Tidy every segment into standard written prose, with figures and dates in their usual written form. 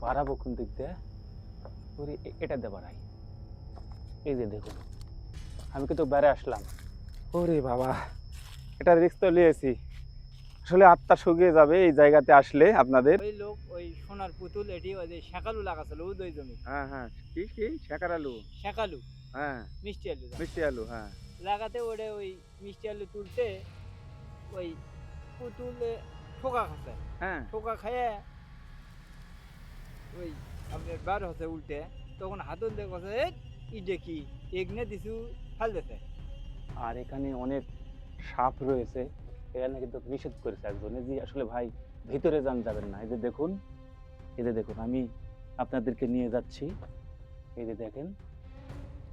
বাড়াবো কোন দিক দিয়ে? ওরে এটা দিয়ে বাড়াই। এই যে দেখুন, আমি কিন্তু বেড়ে আসলাম। ওরে বাবা, এটা রিস্ক তো নিয়েছি। আসলে আত্মা শুকিয়ে যাবে এই জায়গাতে আসলে আপনাদের। ওই লোক ওই সোনার পুতুল এটি ওই যে শাকালু লাগাছিল উদয় জমি। হ্যাঁ হ্যাঁ, কি কি শেখার আলু? শাকালু হ্যাঁ, মিষ্টি আলু মিষ্টি আলু, হ্যাঁ। লাগাতে ওরে ওই মিষ্টি আলু তুলতে ওই পুতুলে ঠোকা খাচ্ছে। হ্যাঁ, ঠোকা খাইয়ে ওই আপনার বার হচ্ছে উল্টে, তখন হাতল দিয়ে কথা ই দেখি এগনে দিছু ফাল দিতে। আর এখানে অনেক সাপ রয়েছে। এখানে কিন্তু নিষেধ করেছে একজনে যে আসলে ভাই ভিতরে যাবেন না। এই যে দেখুন, এই যে দেখুন, আমি আপনাদেরকে নিয়ে যাচ্ছি। এই যে দেখেন,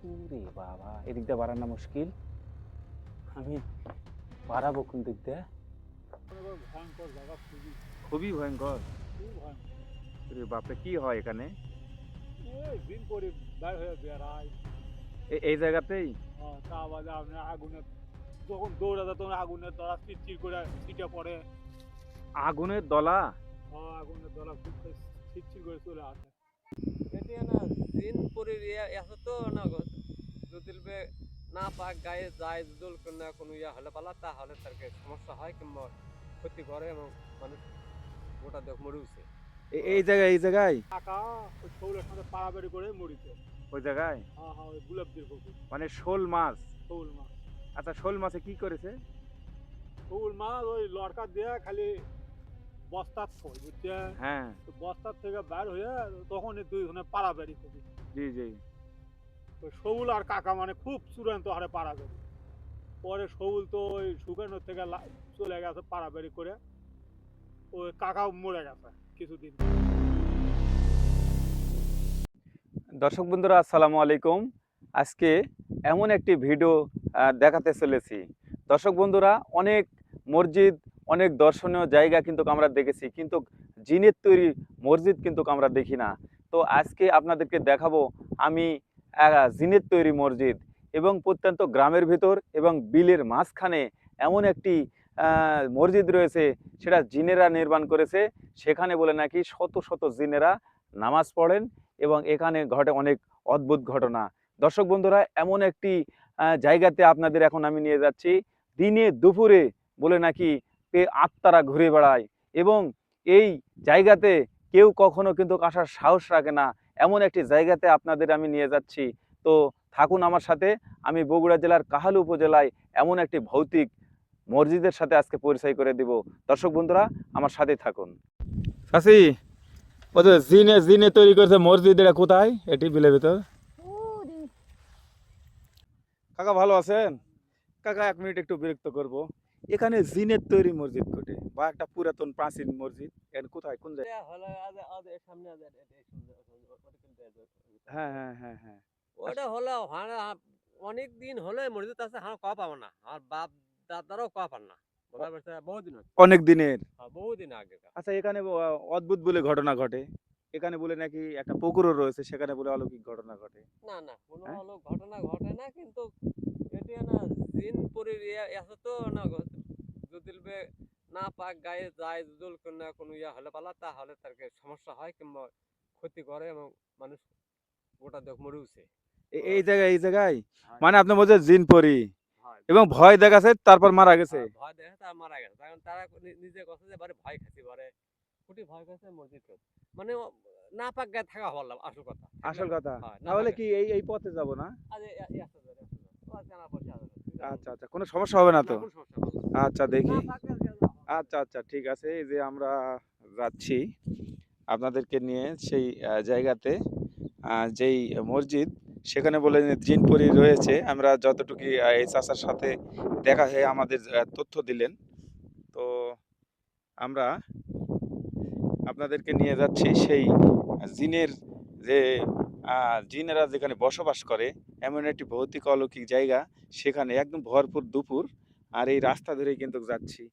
ওরে বাবা, এদিক দিয়ে বাড়ানো মুশকিল। আমি বাড়াবো কোন দিক দিয়ে? ভয়ঙ্কর জায়গা, খুবই খুবই ভয়ঙ্কর। খুব ভয়ঙ্কর। রে বাপরে, কি হয় এখানে? এই দিন করে বার হয়ে বেড়ায়। এই জায়গাতেই? তা বাদে আপনার আগুনে যখন দৌড়াতে তখন আগুনের দ্বারা চিরচির করে ছিটে পড়ে। আগুনের দলা? আগুনের দ্বারা খুব ছিটচির করে চলে আসে। এতিয়া না দিন পরে এত তো না যদি না পাক গায়ে যায় যদি না কোনো ইয়া হলে পালা তাহলে তার সমস্যা হয় কিংবা ক্ষতি করে এবং মানুষ গোটা দেখ মরে এই জায়গায়, এই জায়গায়? কাকা ওই শৌলের সাথে পাড়াবাড়ি করে মরিছে। ওই জায়গায় হ্যাঁ হ্যাঁ, ওই গুলাবদের পুকুর। মানে শোল মাছ? শৌল মাছ। আচ্ছা, শোল মাছে কি করেছে? শৌল মাছ ওই লড়কা দিয়ে খালি বস্তার থই বুঝছে। হ্যাঁ, তো বস্তার থেকে বের হয়ে তখন এই দুইজনে পাড়াবাড়ি করি। জি জি। তো শৌল আর কাকা মানে খুব চূড়ান্ত হারে পাড়াবাড়ি। পরে শৌল তো ওই শুকানোর থেকে চলে গেছে পাড়াবাড়ি করে। ওই কাকাও মরে গেছে কিছুদিন। দর্শক বন্ধুরা, আসসালামু আলাইকুম। আজকে এমন একটি ভিডিও দেখাতে চলেছি। দর্শক বন্ধুরা, অনেক মসজিদ, অনেক দর্শনীয় জায়গা কিন্তু আমরা দেখেছি, কিন্তু জিনের তৈরি মসজিদ কিন্তু আমরা দেখি না। তো আজকে আপনাদেরকে দেখাবো আমি জিনের তৈরি মসজিদ, এবং প্রত্যন্ত গ্রামের ভিতর এবং বিলের মাঝখানে এমন একটি মসজিদ রয়েছে, সেটা জিনেরা নির্মাণ করেছে। সেখানে বলে নাকি শত শত জিনেরা নামাজ পড়েন এবং এখানে ঘটে অনেক অদ্ভুত ঘটনা। দর্শক বন্ধুরা, এমন একটি জায়গাতে আপনাদের এখন আমি নিয়ে যাচ্ছি। দিনে দুপুরে বলে নাকি আত্মারা ঘুরে বেড়ায়, এবং এই জায়গাতে কেউ কখনো কিন্তু আসার সাহস রাখে না। এমন একটি জায়গাতে আপনাদের আমি নিয়ে যাচ্ছি। তো থাকুন আমার সাথে। আমি বগুড়া জেলার কাহালু উপজেলায় এমন একটি ভৌতিক মসজিদের সাথে আজকে পরিচয় করে দিব। দর্শক বন্ধুরা, আমার সাথে থাকুন। চাচি, ও যে জিনে জিনে তৈরি করেছে মসজিদ, এটা কোথায়? এটি বিলের ভিতর। কাকা ভালো আছেন? কাকা, এক মিনিট একটু বিরক্ত করব। এখানে জিনের তৈরি মসজিদ কোটে, বা একটা পুরাতন প্রাচীন মসজিদ, এটা কোথায়, কোন জায়গায়? সামনে হ্যাঁ হ্যাঁ হ্যাঁ হ্যাঁ। ওটা হলো অনেক দিন হলে মসজিদ আছে হ্যাঁ কওয়া পাবো না আর বাপ দাদারাও কওয়া পান না বোঝা পারছে বহুদিন হচ্ছে অনেক দিনের। বহুদিন আগে আচ্ছা, এখানে অদ্ভুত বলে ঘটনা ঘটে। এখানে বলে নাকি একটা পুকুরও রয়েছে, সেখানে বলে অলৌকিক ঘটনা ঘটে। না না কোনো হ্যাঁ, হলো ঘটনা ঘটে না কিন্তু এটা না দিন পরে এত তো না যদি না পাক গায়ে যায় যদি না কোনো ইয়া হলে পালা তাহলে তার সমস্যা হয় কিংবা ক্ষতি করে এবং মানুষ গোটা দেখ মরেছে এই জায়গায়, এই জায়গায় হয় মানে আপনি বলছেন জিন পরি, হয় এবং ভয় দেখাছে, তারপর মারা গেছে। ভয় দেখে তারা মারা গেছে কারণ তারা নিজে কথা যে বারে ভয় খাচ্ছি বারে কুটি ভয় খাচ্ছে মসজিদ মানে না পাক গায়ে থাকা হলাম আসল কথা ঠিক না আসল কথা। হয় না তাহলে পাক কি এই পথে যাব না? আজ জানা পড়ছে আচ্ছা আচ্ছা, কোনো সমস্যা হবে না না তো? কোনো সমস্যা হবে আচ্ছা, না দেখি। পাক আচ্ছা আচ্ছা, ঠিক আছে। এই যে আমরা যাচ্ছি আপনাদেরকে নিয়ে সেই জায়গাতে, যেই মসজিদ, সেখানে বলে যে জিনপরি রয়েছে। আমরা যতটুকু এই চাচার সাথে দেখা হয়ে আমাদের তথ্য দিলেন, তো আমরা আপনাদেরকে নিয়ে যাচ্ছি সেই জিনের যে জিনেরা যেখানে বসবাস করে, এমন একটি ভৌতিক অলৌকিক জায়গা। সেখানে একদম ভরপুর দুপুর, আর এই রাস্তা ধরেই কিন্তু যাচ্ছি।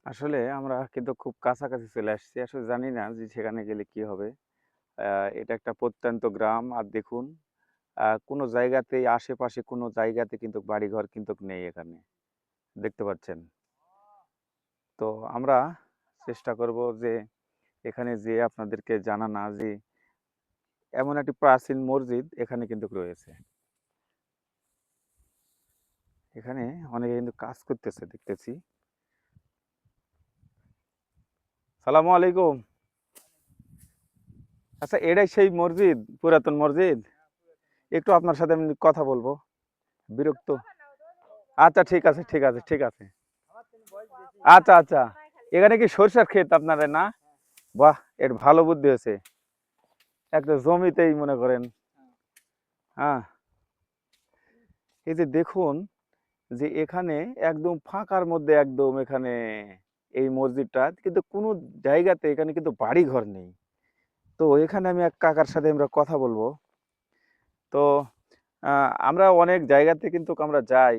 আসলে আমরা কিন্তু খুব কাছাকাছি চলে আসছি। আসলে জানি না যে সেখানে গেলে কি হবে। এটা একটা প্রত্যন্ত গ্রাম, আর দেখুন কোনো জায়গাতেই, আশেপাশে কোনো জায়গাতে কিন্তু বাড়িঘর কিন্তু নেই এখানে, দেখতে পাচ্ছেন। তো আমরা চেষ্টা করব যে এখানে যে আপনাদেরকে জানানা যে এমন একটি প্রাচীন মসজিদ এখানে কিন্তু রয়েছে। এখানে অনেকে কিন্তু কাজ করতেছে দেখতেছি। সালামু আলাইকুম। আচ্ছা, এটাই সেই মসজিদ, পুরাতন মসজিদ? একটু আপনার সাথে আমি কথা বলবো, বিরক্ত। আচ্ছা, ঠিক আছে, ঠিক আছে, ঠিক আছে। আচ্ছা, আচ্ছা। এখানে কি সরিষার ক্ষেত আপনাদের, না? বাহ, এর ভালো বুদ্ধি হয়েছে। একটা জমিতেই মনে করেন। হ্যাঁ, এই যে দেখুন যে এখানে একদম ফাঁকার মধ্যে, একদম এখানে এই মসজিদটা, কিন্তু কোনো জায়গাতে এখানে কিন্তু বাড়ি ঘর নেই। তো এখানে আমি এক কাকার সাথে আমরা কথা বলবো। তো আমরা অনেক জায়গাতে কিন্তু আমরা যাই,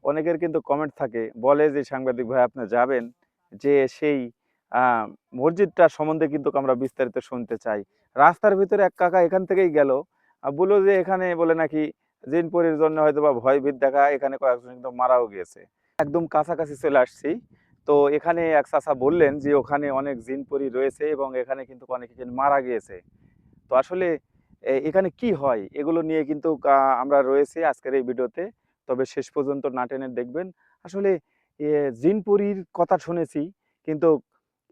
অনেকের কিন্তু কমেন্ট থাকে, বলে যে সাংবাদিক ভাই আপনি যাবেন, যে সেই মসজিদটা সম্বন্ধে কিন্তু আমরা বিস্তারিত শুনতে চাই। রাস্তার ভিতরে এক কাকা এখান থেকেই গেল, বললো যে এখানে বলে নাকি জিনপরির জন্য হয়তো বা ভয়ভীত দেখা, এখানে কয়েকজন কিন্তু মারাও গিয়েছে। একদম কাছাকাছি চলে আসছি। তো এখানে এক চাচা বললেন যে ওখানে অনেক জিনপরি রয়েছে এবং এখানে কিন্তু অনেকে কিন্তু মারা গিয়েছে। তো আসলে এখানে কি হয় এগুলো নিয়ে কিন্তু আমরা রয়েছি আজকের এই ভিডিওতে। তবে শেষ পর্যন্ত না টেনে দেখবেন। আসলে জিনপরির কথা শুনেছি, কিন্তু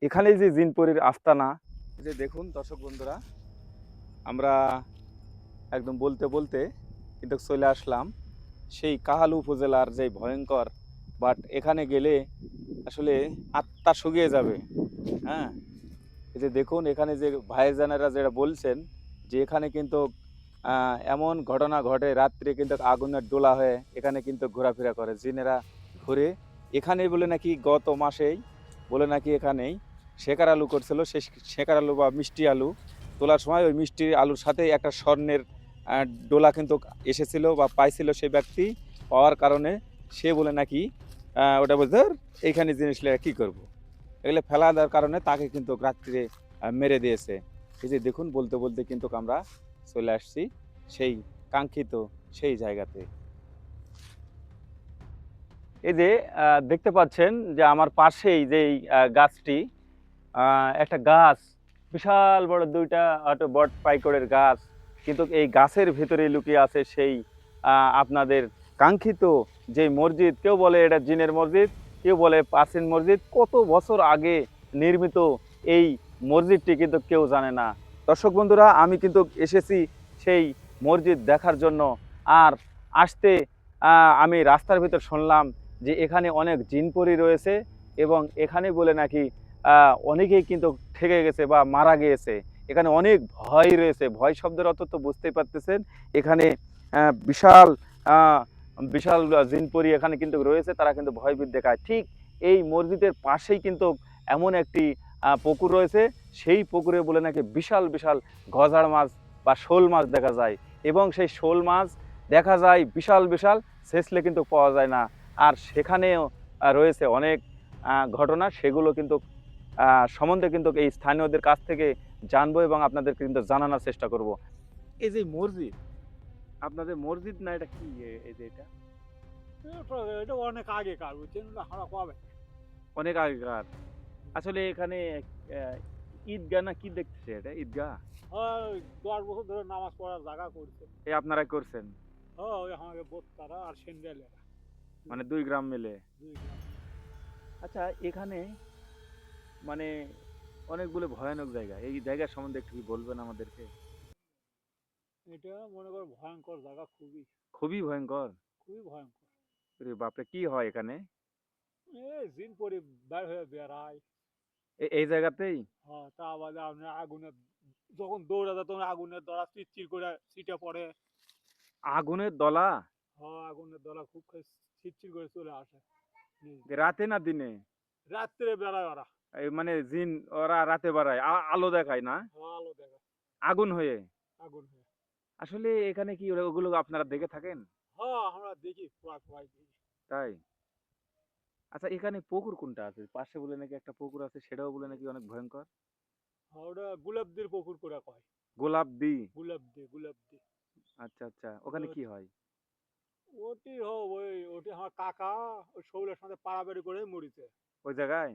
এখানেই যে জিনপরির আস্তানা, যে দেখুন দর্শক বন্ধুরা, আমরা একদম বলতে বলতে কিন্তু চলে আসলাম সেই কাহালু উপজেলার যে ভয়ঙ্কর, বাট এখানে গেলে আসলে আত্মা শুকিয়ে যাবে। হ্যাঁ, এই যে দেখুন এখানে যে ভাইজানেরা যেটা বলছেন যে এখানে কিন্তু এমন ঘটনা ঘটে, রাত্রে কিন্তু আগুনের দোলা হয়ে এখানে কিন্তু ঘোরাফেরা করে জিনেরা, ঘুরে। এখানে বলে নাকি গত মাসেই বলে নাকি এখানেই শেকার আলু করছিল, সেই শেকার আলু বা মিষ্টি আলু তোলার সময় ওই মিষ্টি আলুর সাথে একটা স্বর্ণের ডোলা কিন্তু এসেছিল বা পাইছিল সেই ব্যক্তি, পাওয়ার কারণে সে বলে নাকি ওটা বলতে এইখানে জিনিসটা কী করবো, এগুলো ফেলা দেওয়ার কারণে তাকে কিন্তু রাত্রিরে মেরে দিয়েছে। এই যে দেখুন বলতে বলতে কিন্তু আমরা চলে আসছি সেই কাঙ্ক্ষিত সেই জায়গাতে। এই যে দেখতে পাচ্ছেন যে আমার পাশেই যেই গাছটি, একটা গাছ, বিশাল বড় দুইটা হয়তো বট পাইকড়ের গাছ, কিন্তু এই গাছের ভিতরে লুকিয়ে আছে সেই আপনাদের কাঙ্ক্ষিত যে মসজিদ। কেউ বলে এটা জিনের মসজিদ, কেউ বলে প্রাচীন মসজিদ, কত বছর আগে নির্মিত এই মসজিদটি কিন্তু কেউ জানে না। দর্শক বন্ধুরা, আমি কিন্তু এসেছি সেই মসজিদ দেখার জন্য। আর আসতে আমি রাস্তার ভিতর শুনলাম যে এখানে অনেক জিনপরি রয়েছে এবং এখানে বলে নাকি অনেকেই কিন্তু ঠেকে গেছে বা মারা গিয়েছে। এখানে অনেক ভয় রয়েছে। ভয় শব্দের অর্থ তো বুঝতেই পারতেছেন। এখানে বিশাল বিশাল জিনপরি এখানে কিন্তু রয়েছে, তারা কিন্তু ভয়ভীত দেখায়। ঠিক এই মসজিদের পাশেই কিন্তু এমন একটি পুকুর রয়েছে, সেই পুকুরে বলে নাকি বিশাল বিশাল গজার মাছ বা শোল মাছ দেখা যায়, এবং সেই শোল মাছ দেখা যায় বিশাল বিশাল, ছেঁচলে কিন্তু পাওয়া যায় না। আর সেখানেও রয়েছে অনেক ঘটনা, সেগুলো কিন্তু সম্বন্ধে কিন্তু এই স্থানীয়দের কাছ থেকে জানবো এবং আপনাদেরকে কিন্তু জানানোর চেষ্টা করব। এই যে মসজিদ, আপনাদের মসজিদ না এটা কি? এই যে এটা এটা অনেক আগেকার, বুঝছেন, আমরা কবে অনেক আগেকার। আসলে এখানে ঈদগাহ না কি দেখতেছে, এটা ঈদগাহ? ওই 10 বছর ধরে নামাজ পড়ার জায়গা করছে। এই আপনারা করছেন? ওই আমাকে বোত্তারা আর সেন্ডেলেরা মানে দুই গ্রাম মিলে? দুই গ্রাম। আচ্ছা, এখানে মানে অনেকগুলো ভয়ানক জায়গা, এই জায়গা সম্বন্ধে একটু কি বলবেন আমাদেরকে? এটা মনে করো ভয়ঙ্কর জায়গা, খুবই খুবই ভয়ঙ্কর। খুবই ভয়ঙ্কর। রে বাপরে, কি হয় এখানে জিন পরি বের হয়ে বেড়ায়। এই জায়গাতেই? তা বাদে আপনার আগুনের, যখন দৌড়া যায় তখন আগুনের দ্বারা চিরচির করে ছিটে পড়ে। আগুনের দলা? আগুনের দ্বারা খুব চিরচির করে চলে আসে নিচ দিয়ে। রাতে না দিনে? রাত্রে বেড়ায় ওরা। এই মানে জিন ওরা রাতে বাড়ায়, আলো দেখায় না আলো দেখা, আগুন হয়ে? আগুন হয়ে। আসলে এখানে কি ওগুলো আপনারা দেখে থাকেন? আমরা দেখি, সবাই দেখি। তাই? আচ্ছা, এখানে পুকুর কোনটা আছে পাশে, বলে নাকি একটা পুকুর আছে, সেটাও বলে নাকি অনেক ভয়ঙ্কর? ওটা গুলাবদির পুকুর করে কয়। গোলাপ দি? গুলাবদি, গুলাবদি। আচ্ছা আচ্ছা, ওখানে কি হয়? ওটি আমার কাকা ওই শৌলের সাথে পাড়াবাড়ি করে মরিছে। ওই জায়গায়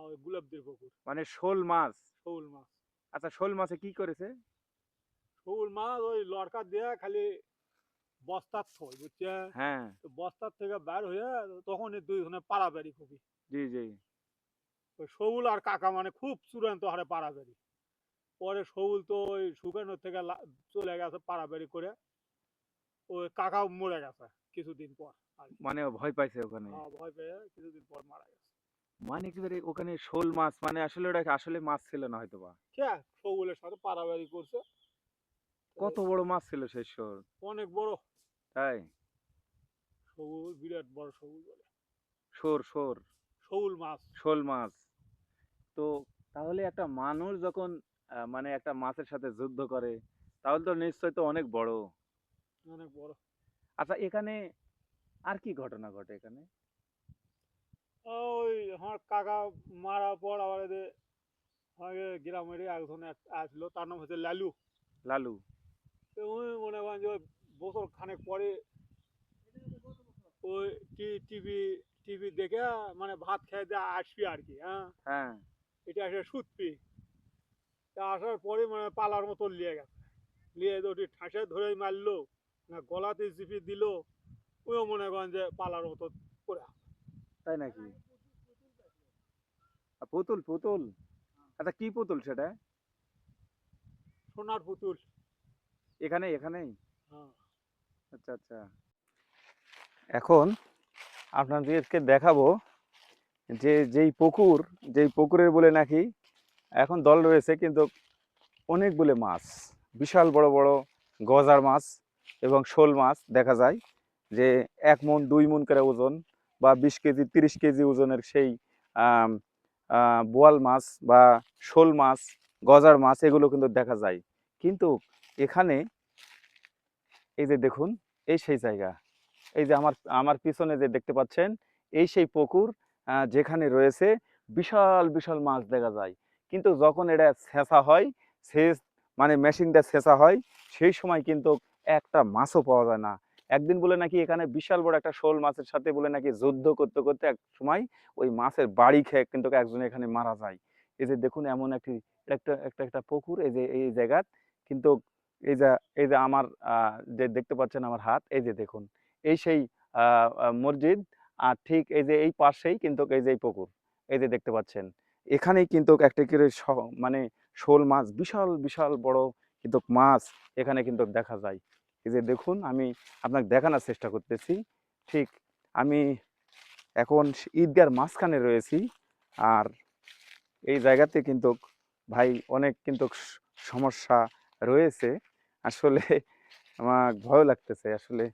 ওই গুলাবদির পুকুর। মানে শোল মাছ? শৌল মাছ। আচ্ছা, শোল মাছে কি করেছে? শোল মাছ ওই লড়কা দিয়ে খালি বস্তার থই বুঝছে, হ্যাঁ। তো বস্তার থেকে বের হয়ে তখন এই দুইজনে পাড়াপাড়ি খুবই। জি জি। ওই শৌল আর কাকা মানে খুব চূড়ান্ত হারে পাড়াপাড়ি। পরে শৌল তো ওই শুকানোর থেকে চলে গেছে পাড়াপাড়ি করে, ওই কাকাও মরে গেছে কিছুদিন পর আর কি। মানে ও ভয় পাইছে ওখানে? হ্যাঁ, ভয় পেয়ে কিছুদিন পর মারা গেছে। মানে একেবারে ওখানে শোল মাছ, মানে আসলে ওটা আসলে মাছ ছিল না হয়তো বা। কে শৌলের সাথে পাড়াপাড়ি করছে। কত বড় মাছ ছিল সেই শোল? অনেক বড় তাই? শৌল, বিরাট বড় শৌল বলে। শোর শৌল মাছ। শোল মাছ। তো তাহলে একটা মানুষ যখন মানে একটা মাছের সাথে যুদ্ধ করে, তাহলে তো নিশ্চয়ই তো অনেক বড়। অনেক বড়। আচ্ছা, এখানে আর কি ঘটনা ঘটে এখানে? ওই আমার কাকা মারার পর আবার এদের আমাকে গ্রামেরই একজন আসলো, তার নাম হচ্ছে লালু। লালু? তো ওই মনে করেন যে ওই বছর খানেক পরে ওই টিভি টিভি দেখে মানে ভাত খেয়ে দিয়ে আসবি আর কি, হ্যাঁ, হ্যাঁ। এটা এসে শুতবি। তা আসার পরে মানে পালার মতো নিয়ে গেছে, নিয়ে ওটি ঠাসে ধরে মারলো না গলাতে চিপি দিল, ওইও মনে করেন যে পালার মতো করে। তাই নাকি? পুতুল পুতুল? আচ্ছা, কি পুতুল সেটা? সোনার পুতুল। এখানেই? হ্যাঁ। আচ্ছা আচ্ছা। এখন আপনাদেরকে দেখাবো যে যেই পুকুরের বলে নাকি এখন দল রয়েছে, কিন্তু অনেকগুলো মাছ, বিশাল বড় বড় গজার মাছ এবং শোল মাছ দেখা যায়, যে 1 মণ 2 মণ করে ওজন, বা 20 কেজি 30 কেজি ওজনের সেই আম, বোয়াল মাছ বা শোল মাছ, গজার মাছ, এগুলো কিন্তু দেখা যায়। কিন্তু এখানে এই যে দেখুন, এই সেই জায়গা, এই যে আমার আমার পিছনে যে দেখতে পাচ্ছেন, এই সেই পুকুর, যেখানে রয়েছে বিশাল বিশাল মাছ দেখা যায়। কিন্তু যখন এটা ছেঁচা হয়, সেচ মানে মেশিন দিয়ে ছেঁচা হয়, সেই সময় কিন্তু একটা মাছও পাওয়া যায় না। একদিন বলে নাকি এখানে বিশাল বড় একটা শোল মাছের সাথে বলে নাকি যুদ্ধ করতে করতে এক সময় ওই মাছের বাড়ি খেয়ে কিন্তু একজন এখানে মারা যায়। এই যে দেখুন, এমন একটি একটা একটা একটা পুকুর, এই যে এই জায়গা, কিন্তু এই যে এই যে আমার যে দেখতে পাচ্ছেন আমার হাত, এই যে দেখুন, এই সেই মসজিদ, আর ঠিক এই যে এই পাশেই কিন্তু এই যে এই পুকুর, এই যে দেখতে পাচ্ছেন, এখানেই কিন্তু একটা করে মানে শোল মাছ, বিশাল বিশাল বড় কিন্তু মাছ এখানে কিন্তু দেখা যায়। এই যে দেখুন, আমি আপনাকে দেখানোর চেষ্টা করতেছি। ঠিক আমি এখন ঈদগার মাঝখানে রয়েছি, আর এই জায়গাতে কিন্তু ভাই অনেক কিন্তু সমস্যা রয়েছে আসলে। আমার ভয় লাগতেছে আসলে।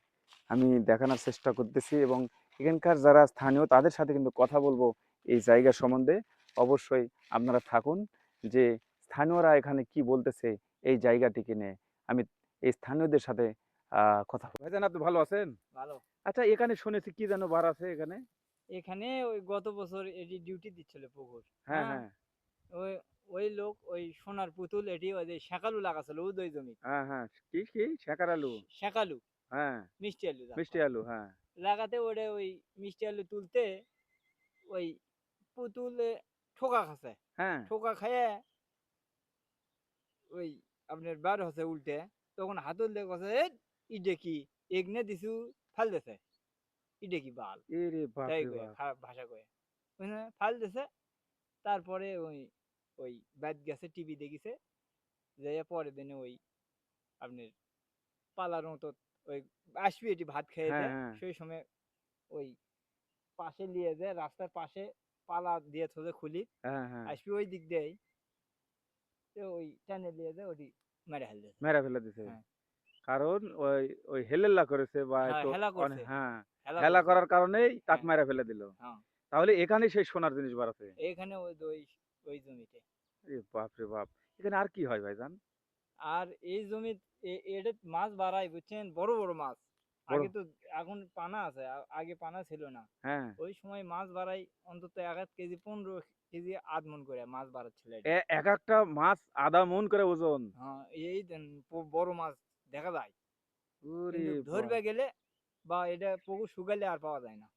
আমি দেখানোর চেষ্টা করতেছি, এবং এখানকার যারা স্থানীয় তাদের সাথে কিন্তু কথা বলবো এই জায়গা সম্বন্ধে। অবশ্যই আপনারা থাকুন, যে স্থানীয়রা এখানে কি বলতেছে এই জায়গাটিকে নিয়ে। আমি এই স্থানীয়দের সাথে কথা বলবো। ভাইজান, আপনি ভালো আছেন? ভালো। আচ্ছা, এখানে শুনেছি কি যেন বার আছে এখানে? এখানে ওই গত বছর এটি ডিউটি দিচ্ছিল পুকুর, হ্যাঁ হ্যাঁ, হ্যাঁ ওই ওই লোক ওই সোনার পুতুল এটি ওই যে শাকালু লাগাছিল উদয় জমি, হ্যাঁ হ্যাঁ। কি কি শেখার আলু? শাকালু, হ্যাঁ, মিষ্টি আলু যাক মিষ্টি কয়। আলু, হ্যাঁ। লাগাতে ওরে ওই মিষ্টি আলু তুলতে ওই পুতুলে ঠোকা খাচ্ছে, হ্যাঁ ঠোকা খায় ওই আপনার বার হচ্ছে উল্টে, তখন হাতুল দিয়ে কছে ইডে কি এগনে দিছু ফাল দেছে, ইডে কি বাল, এ রে বাপ তাই রে কয়ে বাপ। খারাপ ভাষা কয়ে বুঝলে, ফাল দিছে। তারপরে ওই ওই ব্যাট গেছে টিভি দেখিছে, যে পরের দিনে ওই আপনার পালার মতো ওই আসবি এটি ভাত খেয়ে হ্যাঁ দেয় হ্যাঁ সেই সময় ওই পাশে নিয়ে যায় রাস্তার পাশে পালা দিয়ে থোজে খুলি, হ্যাঁ হ্যাঁ। আসবি ওই দিক দিয়েই, তো ওই টানে নিয়ে যায় ওটি মেরে ফেল দিয়েছে। মেরে ফেলে দিছে? হ্যাঁ, কারণ ওই ওই হেলেল্লা করেছে বা হ্যাঁ একটু হেলা করছে, হ্যাঁ, হেলা হেলা করছে। করার কারণেই তাক হ্যাঁ, মেরে ফেলে দিল। হ্যাঁ, তাহলে এখানেই সেই সোনার জিনিস বাড়াছে? এইখানে ওই ওই ওই জমিতে। এ বাপ রে বাপ। এখানে আর কি হয় ভাইজান? আর এই জমি এটা মাছ বাড়ায় বুঝছেন, বড় বড় মাছ। বড়? আগে তো এখন পানা আছে, আগে পানা ছিল না। হ্যাঁ। ওই সময় মাছ বাড়াই অন্তত 1 কেজি 15 কেজি আধমন করে মাছ বাড়াচ্ছিল এটি। এক একটা মাছ আধা মণ করে ওজন? হ্যাঁ, এই দেন বড় মাছ দেখা যায়, ওরে কিন্তু বাপ। ধরবে গেলে বা এটা পুকুর শুকালে আর পাওয়া যায় না।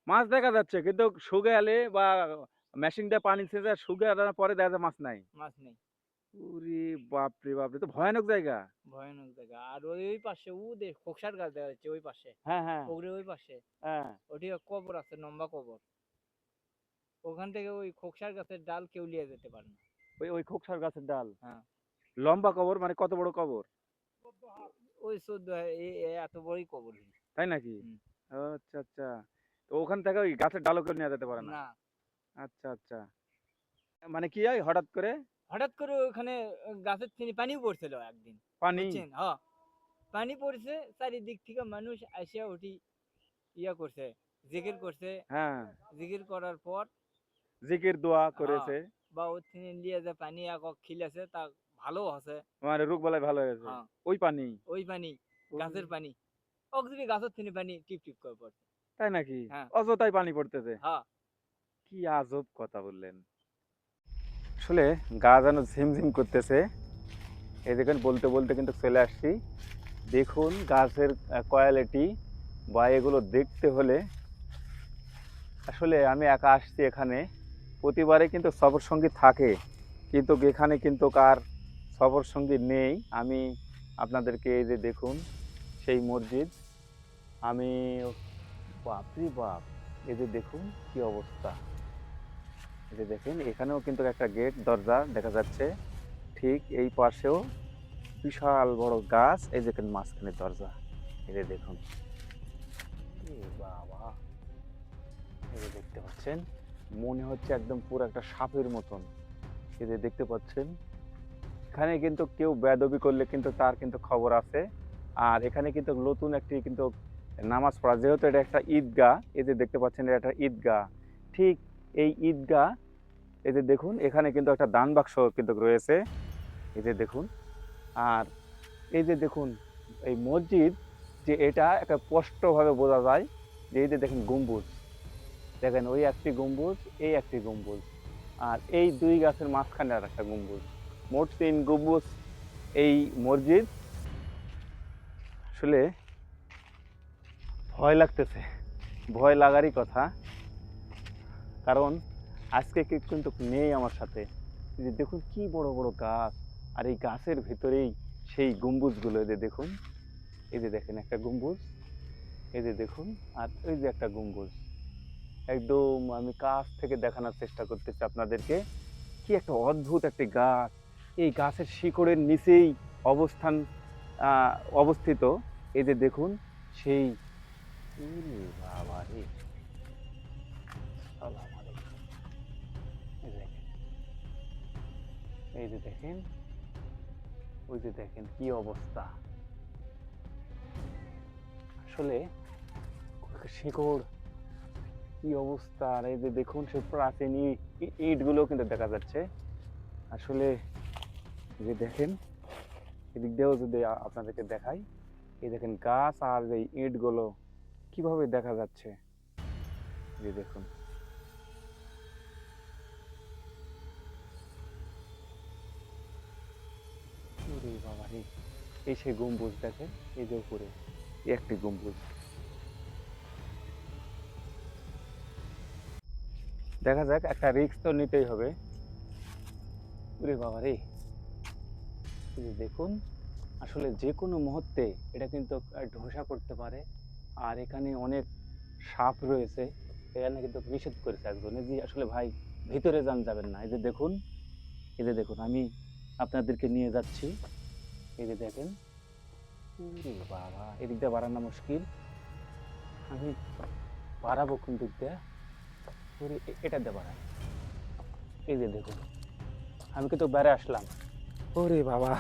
মাছ দেখা যাচ্ছে, কিন্তু শুকালে বা মেশিন দিয়ে পানি ছেঁচে শুকিয়ে পরে দেখা যায় মাছ নাই। মাছ নেই। ওরে বাপরে বাপরে, তো ভয়ানক জায়গা। ভয়ানক জায়গা। আর ওই পাশে খোকসার গাছ দেখা যাচ্ছে ওই পাশে, হ্যাঁ হ্যাঁ পুকুরের ওই পাশে হ্যাঁ। ওটি কবর আছে, লম্বা কবর। ওখান থেকে ওই খোকসার গাছের ডাল কেউ লিয়ে যেতে পারে না। ওই ওই খোকসার গাছের ডাল। হ্যাঁ। লম্বা কবর, মানে কত বড় কবর? ওই 14 এত বড়ই কবর। তাই নাকি? হুম। আচ্ছা আচ্ছা। তো ওখান থেকে ওই গাছের ডালও কেউ নিয়ে যেতে পারে না? না, আচ্ছা আচ্ছা। মানে কি হয় হঠাৎ করে হঠাৎ করে ওখানে গাছের থেকে পানিও পড়ছিল একদিন, পানি? বুঝছেন? হ্যাঁ, পানি পড়ছে, চারিদিক থেকে মানুষ আসিয়া ওটি ইয়া করছে, জিকির করছে। হ্যাঁ, জিকির করার পর জিকির দোয়া হ্যাঁ, করেছে, বা ওর থেকে লিয়ে যে পানি খিলেছে তা ভালো আছে। মানে রোগ বালাই ভালো হয়েছে হ্যাঁ, ওই পানি। ওই পানি, গাছের পানি, অক্সিজেন গাছের থেকে পানি টিপ টিপ করে পড়ছে। তাই নাকি? হ্যাঁ। অযথাই পানি পড়তেছে? হ্যাঁ। কি আজব কথা বললেন। আসলে গা যেন ঝিমঝিম করতেছে। এই দেখুন, বলতে বলতে কিন্তু চলে আসছি। দেখুন গাছের কোয়ালিটি বা এগুলো দেখতে হলে আসলে আমি একা আসছি এখানে। প্রতিবারে কিন্তু সফর সঙ্গী থাকে, কিন্তু এখানে কিন্তু কার সফর সঙ্গী নেই। আমি আপনাদেরকে এই যে দেখুন সেই মসজিদ। আমি বাপরে বাপ, এই যে দেখুন কি অবস্থা। এই যে দেখেন এখানেও কিন্তু একটা গেট, দরজা দেখা যাচ্ছে। ঠিক এই পাশেও বিশাল বড় গাছ, এই দেখেন মাঝখানে দরজা। এই যে দেখুন, এ বাবা, এই যে দেখতে পাচ্ছেন, মনে হচ্ছে একদম পুরো একটা সাপের মতন। এই যে দেখতে পাচ্ছেন, এখানে কিন্তু কেউ বেয়াদবি করলে কিন্তু তার কিন্তু খবর আছে। আর এখানে কিন্তু নতুন একটি কিন্তু নামাজ পড়া, যেহেতু এটা একটা ঈদগাহ, এই যে দেখতে পাচ্ছেন এটা একটা ঈদগাহ। ঠিক এই ঈদগাহ, এই যে দেখুন এখানে কিন্তু একটা দান বাক্স কিন্তু রয়েছে, এই যে দেখুন। আর এই যে দেখুন এই মসজিদ, যে এটা একটা স্পষ্টভাবে বোঝা যায় যে এই যে দেখেন গম্বুজ, দেখেন ওই একটি গম্বুজ, এই একটি গম্বুজ, আর এই দুই গাছের মাঝখানে আর একটা গম্বুজ, মোট 3 গম্বুজ এই মসজিদ। আসলে ভয় লাগতেছে, ভয় লাগারই কথা, কারণ আজকে কেউ কিন্তু নেই আমার সাথে। এই যে দেখুন কি বড় বড় গাছ, আর এই গাছের ভিতরেই সেই গম্বুজগুলো। এই যে দেখুন, এই যে দেখেন একটা গম্বুজ, এই যে দেখুন, আর ওই যে একটা গম্বুজ। একদম আমি কাছ থেকে দেখানোর চেষ্টা করতেছি আপনাদেরকে, কি একটা অদ্ভুত একটি গাছ। এই গাছের শিকড়ের নিচেই অবস্থান অবস্থিত। এই যে দেখুন সেই, ওরে বাবা রে, সালাম আলাইকুম। এই দেখেন, এই যে দেখেন, ওই যে দেখেন কি অবস্থা। আসলে শিকড় কি অবস্থা। আর এই যে দেখুন সে প্রাচীন ইটগুলো কিন্তু দেখা যাচ্ছে। আসলে এই যে দেখেন, এদিক দিয়েও যদি আপনাদেরকে দেখাই, এই দেখেন গাছ আর এই ইটগুলো কিভাবে দেখা যাচ্ছে। এই যে দেখুন, ওরে বাবা রে, এই সেই গম্বুজ দেখেন, এই যে উপরে এই একটি গম্বুজ। দেখা যাক, একটা রিস্ক তো নিতেই হবে। ওরে বাবা রে, এই যে দেখুন, আসলে যে কোনো মুহূর্তে এটা কিন্তু ধসা করতে পারে। আর এখানে অনেক সাপ রয়েছে, এখানে কিন্তু নিষেধ করেছে একজনে যে আসলে ভাই ভিতরে যাবেন না। এই যে দেখুন, এই যে দেখুন আমি আপনাদেরকে নিয়ে যাচ্ছি। এই যে দেখেন, ওরে বাবা, এদিক দিয়ে বাড়ানো মুশকিল। আমি বাড়াবো কোন দিক দিয়ে? ওরে এটা দিয়ে বাড়াই। এই যে দেখুন, আমি কিন্তু বেড়ে আসলাম। ওরে বাবা,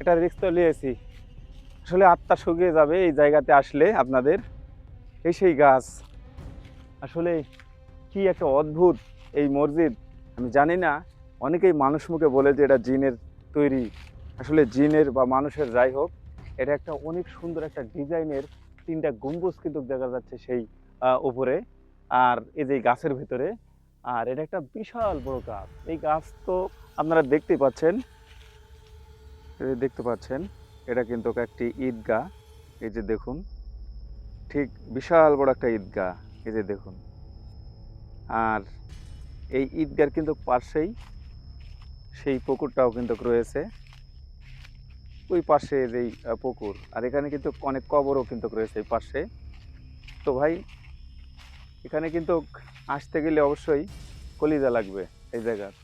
এটা রিস্ক তো নিয়েছি। আসলে আত্মা শুকিয়ে যাবে এই জায়গাতে আসলে আপনাদের। এই সেই গাছ, আসলে কি একটা অদ্ভুত এই মসজিদ। আমি জানি না, অনেকেই মানুষ মুখে বলে যে এটা জিনের তৈরি। আসলে জিনের বা মানুষের যাই হোক, এটা একটা অনেক সুন্দর একটা ডিজাইনের 3টা গম্বুজ কিন্তু দেখা যাচ্ছে সেই উপরে, আর এই যে গাছের ভিতরে। আর এটা একটা বিশাল বড় গাছ। এই গাছ তো আপনারা দেখতেই পাচ্ছেন, এই যে দেখতে পাচ্ছেন, এটা কিন্তু একটি ঈদগাহ। এই যে দেখুন, ঠিক বিশাল বড় একটা ঈদগাহ, এই যে দেখুন। আর এই ঈদগার কিন্তু পাশেই সেই পুকুরটাও কিন্তু রয়েছে ওই পাশে যেই পুকুর, আর এখানে কিন্তু অনেক কবরও কিন্তু রয়েছে এই পাশে। তো ভাই এখানে কিন্তু আসতে গেলে অবশ্যই কলিজা লাগবে এই জায়গার,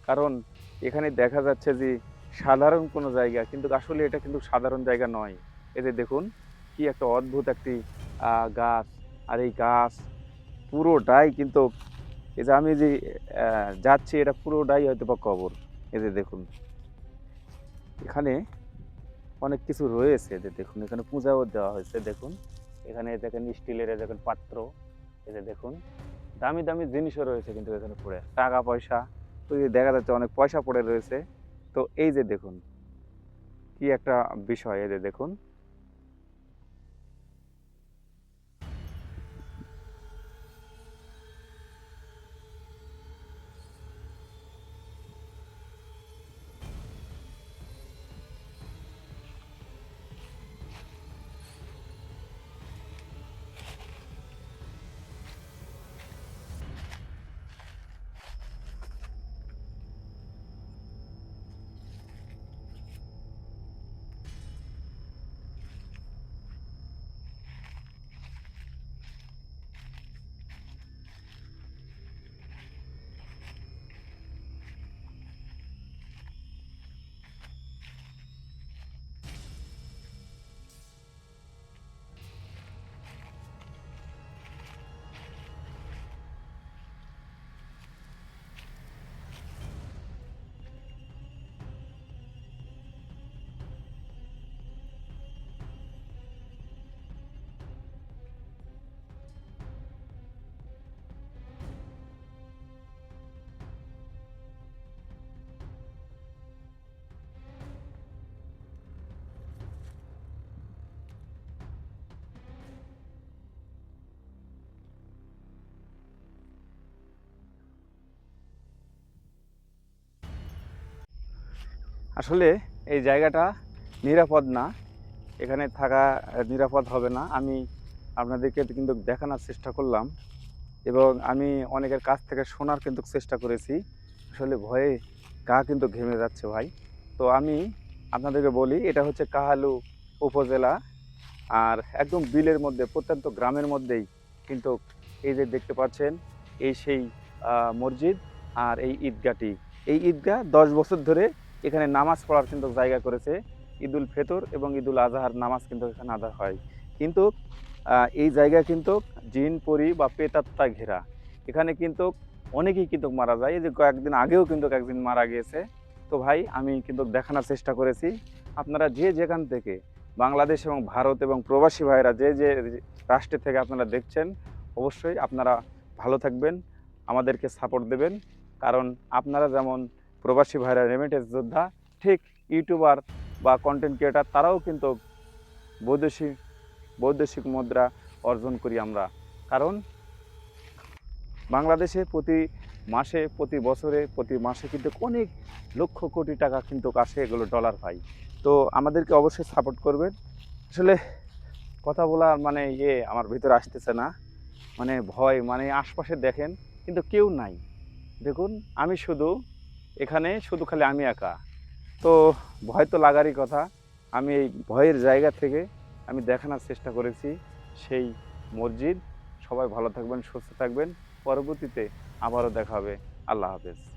কারণ এখানে দেখা যাচ্ছে যে সাধারণ কোনো জায়গা, কিন্তু আসলে এটা কিন্তু সাধারণ জায়গা নয়। এই যে দেখুন কি একটা অদ্ভুত একটি গাছ, আর এই গাছ পুরোটাই কিন্তু, এই যে আমি যে যাচ্ছি এটা পুরোটাই হয়তো বা কবর। এই যে দেখুন এখানে অনেক কিছু রয়েছে, এই যে দেখুন এখানে পূজাও দেওয়া হয়েছে। দেখুন এখানে দেখেন স্টিলের দেখেন পাত্র, এই যে দেখুন দামি দামি জিনিসও রয়েছে কিন্তু এখানে পড়ে, টাকা পয়সা তো এই দেখা যাচ্ছে অনেক পয়সা পড়ে রয়েছে। তো এই যে দেখুন কি একটা বিষয়, এই যে দেখুন। আসলে এই জায়গাটা নিরাপদ না, এখানে থাকা নিরাপদ হবে না। আমি আপনাদেরকে কিন্তু দেখানোর চেষ্টা করলাম, এবং আমি অনেকের কাছ থেকে শোনার কিন্তু চেষ্টা করেছি। আসলে ভয়ে গা কিন্তু ঘেমে যাচ্ছে ভাই। তো আমি আপনাদেরকে বলি, এটা হচ্ছে কাহালু উপজেলা, আর একদম বিলের মধ্যে, প্রত্যন্ত গ্রামের মধ্যেই কিন্তু এই যে দেখতে পাচ্ছেন এই সেই মসজিদ আর এই ঈদগাহটি। এই ঈদগাহ 10 বছর ধরে এখানে নামাজ পড়ার কিন্তু জায়গা করেছে। ঈদুল ফেতর এবং ঈদুল আজহার নামাজ কিন্তু এখানে আদায় হয়। কিন্তু এই জায়গা কিন্তু জিন পরি বা প্রেতাত্মা ঘেরা। এখানে কিন্তু অনেকেই কিন্তু মারা যায়, এই যে কয়েকদিন আগেও কিন্তু একদিন মারা গিয়েছে। তো ভাই আমি কিন্তু দেখানোর চেষ্টা করেছি, আপনারা যে যেখান থেকে বাংলাদেশ এবং ভারত এবং প্রবাসী ভাইরা যে যে রাষ্ট্র থেকে আপনারা দেখছেন, অবশ্যই আপনারা ভালো থাকবেন, আমাদেরকে সাপোর্ট দেবেন। কারণ আপনারা যেমন প্রবাসী ভাইরা রেমিটেন্স যোদ্ধা, ঠিক ইউটিউবার বা কন্টেন্ট ক্রিয়েটার তারাও কিন্তু বৈদেশিক বৈদেশিক মুদ্রা অর্জন করি আমরা। কারণ বাংলাদেশে প্রতি মাসে, প্রতি বছরে, প্রতি মাসে কিন্তু অনেক লক্ষ কোটি টাকা কিন্তু আসে, এগুলো ডলার পাই। তো আমাদেরকে অবশ্যই সাপোর্ট করবেন। আসলে কথা বলা মানে আমার ভিতরে আসতেছে না, মানে ভয়, মানে আশপাশে দেখেন কিন্তু কেউ নাই। দেখুন আমি শুধু এখানে, শুধু খালি আমি একা। তো ভয় তো লাগারই কথা। আমি এই ভয়ের জায়গা থেকে আমি দেখানোর চেষ্টা করেছি সেই মসজিদ। সবাই ভালো থাকবেন, সুস্থ থাকবেন। পরবর্তীতে আবারও দেখা হবে। আল্লাহ হাফেজ।